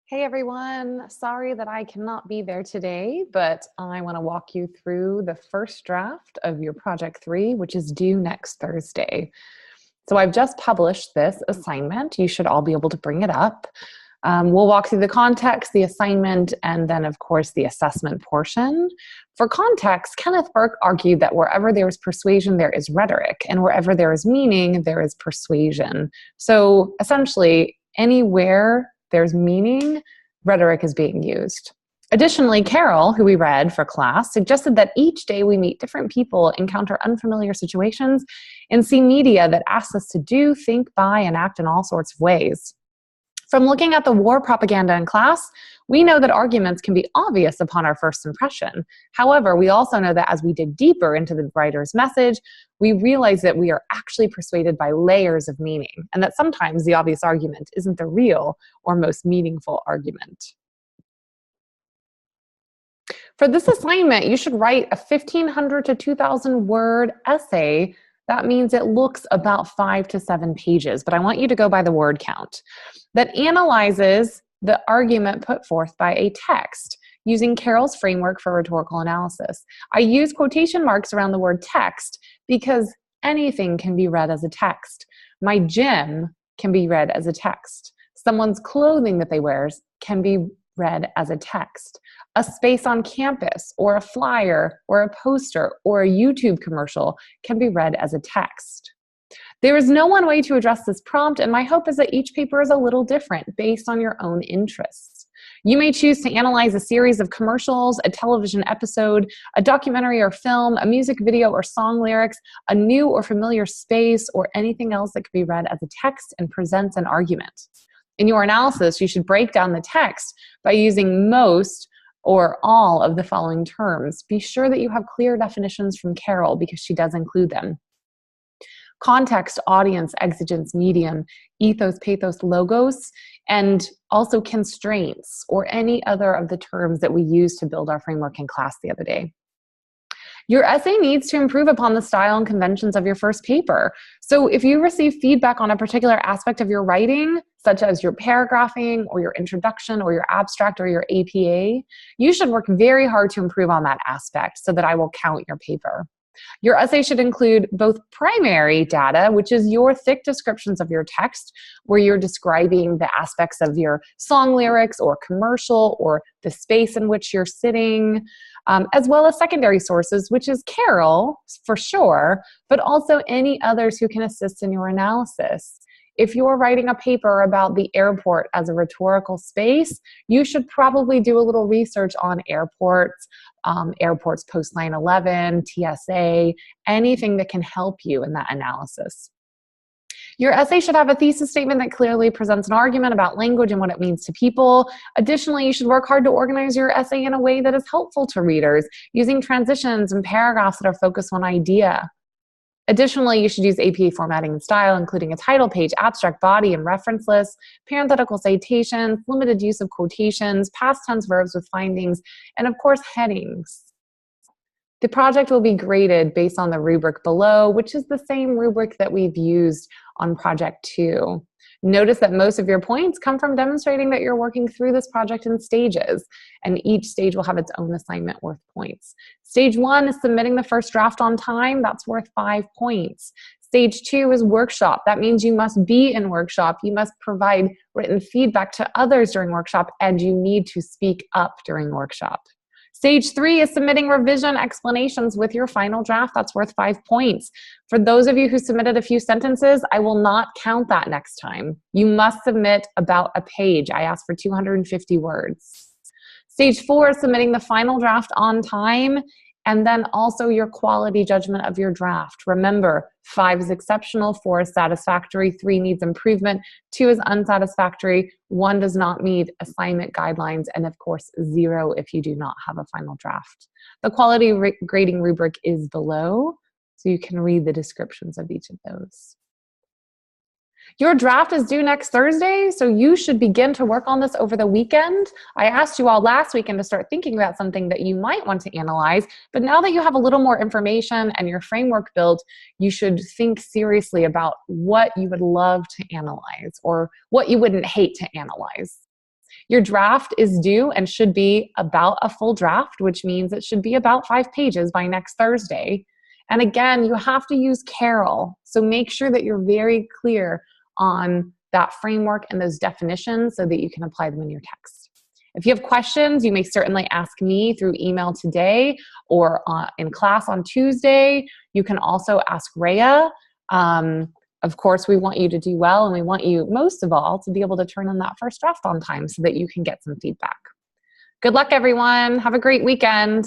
Hey everyone, sorry that I cannot be there today, but I want to walk you through the first draft of your project 3, which is due next Thursday. So I've just published this assignment. You should all be able to bring it up. We'll walk through the context, the assignment, and then, of course, the assessment portion. For context, Kenneth Burke argued that wherever there is persuasion, there is rhetoric, and wherever there is meaning, there is persuasion. So essentially, anywhere there's meaning, rhetoric is being used. Additionally, Carol, who we read for class, suggested that each day we meet different people, encounter unfamiliar situations, and see media that asks us to do, think, buy, and act in all sorts of ways. From looking at the war propaganda in class, we know that arguments can be obvious upon our first impression. However, we also know that as we dig deeper into the writer's message, we realize that we are actually persuaded by layers of meaning, and that sometimes the obvious argument isn't the real or most meaningful argument. For this assignment, you should write a 1,500 to 2,000 word essay. That means it looks about 5 to 7 pages, but I want you to go by the word count. That analyzes the argument put forth by a text using Carol's framework for rhetorical analysis. I use quotation marks around the word text because anything can be read as a text. My gym can be read as a text. Someone's clothing that they wear can be read as a text. A space on campus or a flyer or a poster or a YouTube commercial can be read as a text. There is no one way to address this prompt, and my hope is that each paper is a little different based on your own interests. You may choose to analyze a series of commercials, a television episode, a documentary or film, a music video or song lyrics, a new or familiar space, or anything else that could be read as a text and presents an argument. In your analysis, you should break down the text by using most or all of the following terms. Be sure that you have clear definitions from Carol because she does include them. Context, audience, exigence, medium, ethos, pathos, logos, and also constraints, or any other of the terms that we used to build our framework in class the other day. Your essay needs to improve upon the style and conventions of your first paper. So if you receive feedback on a particular aspect of your writing, such as your paragraphing or your introduction or your abstract or your APA, you should work very hard to improve on that aspect so that I will count your paper. Your essay should include both primary data, which is your thick descriptions of your text, where you're describing the aspects of your song lyrics or commercial or the space in which you're sitting, as well as secondary sources, which is Carol, for sure, but also any others who can assist in your analysis. If you're writing a paper about the airport as a rhetorical space, you should probably do a little research on airports, airports post 9/11, TSA, anything that can help you in that analysis. Your essay should have a thesis statement that clearly presents an argument about language and what it means to people. Additionally, you should work hard to organize your essay in a way that is helpful to readers, using transitions and paragraphs that are focused on idea. Additionally, you should use APA formatting and style, including a title page, abstract body, and reference lists, parenthetical citations, limited use of quotations, past tense verbs with findings, and of course, headings. The project will be graded based on the rubric below, which is the same rubric that we've used on project 2. Notice that most of your points come from demonstrating that you're working through this project in stages, and each stage will have its own assignment worth points. Stage 1 is submitting the first draft on time. That's worth 5 points. Stage 2 is workshop. That means you must be in workshop. You must provide written feedback to others during workshop, and you need to speak up during workshop. Stage 3 is submitting revision explanations with your final draft. That's worth 5 points. For those of you who submitted a few sentences, I will not count that next time. You must submit about a page. I asked for 250 words. Stage 4 is submitting the final draft on time, and then also your quality judgment of your draft. Remember, 5 is exceptional, 4 is satisfactory, 3 needs improvement, 2 is unsatisfactory, 1 does not meet assignment guidelines, and of course, 0 if you do not have a final draft. The quality grading rubric is below, so you can read the descriptions of each of those. Your draft is due next Thursday, so you should begin to work on this over the weekend. I asked you all last weekend to start thinking about something that you might want to analyze, but now that you have a little more information and your framework built, you should think seriously about what you would love to analyze or what you wouldn't hate to analyze. Your draft is due and should be about a full draft, which means it should be about 5 pages by next Thursday. And again, you have to use Carol. So make sure that you're very clear on that framework and those definitions so that you can apply them in your text. If you have questions, you may certainly ask me through email today or in class on Tuesday. You can also ask Rhea. Of course, we want you to do well, and we want you, most of all, to be able to turn in that first draft on time so that you can get some feedback. Good luck, everyone. Have a great weekend.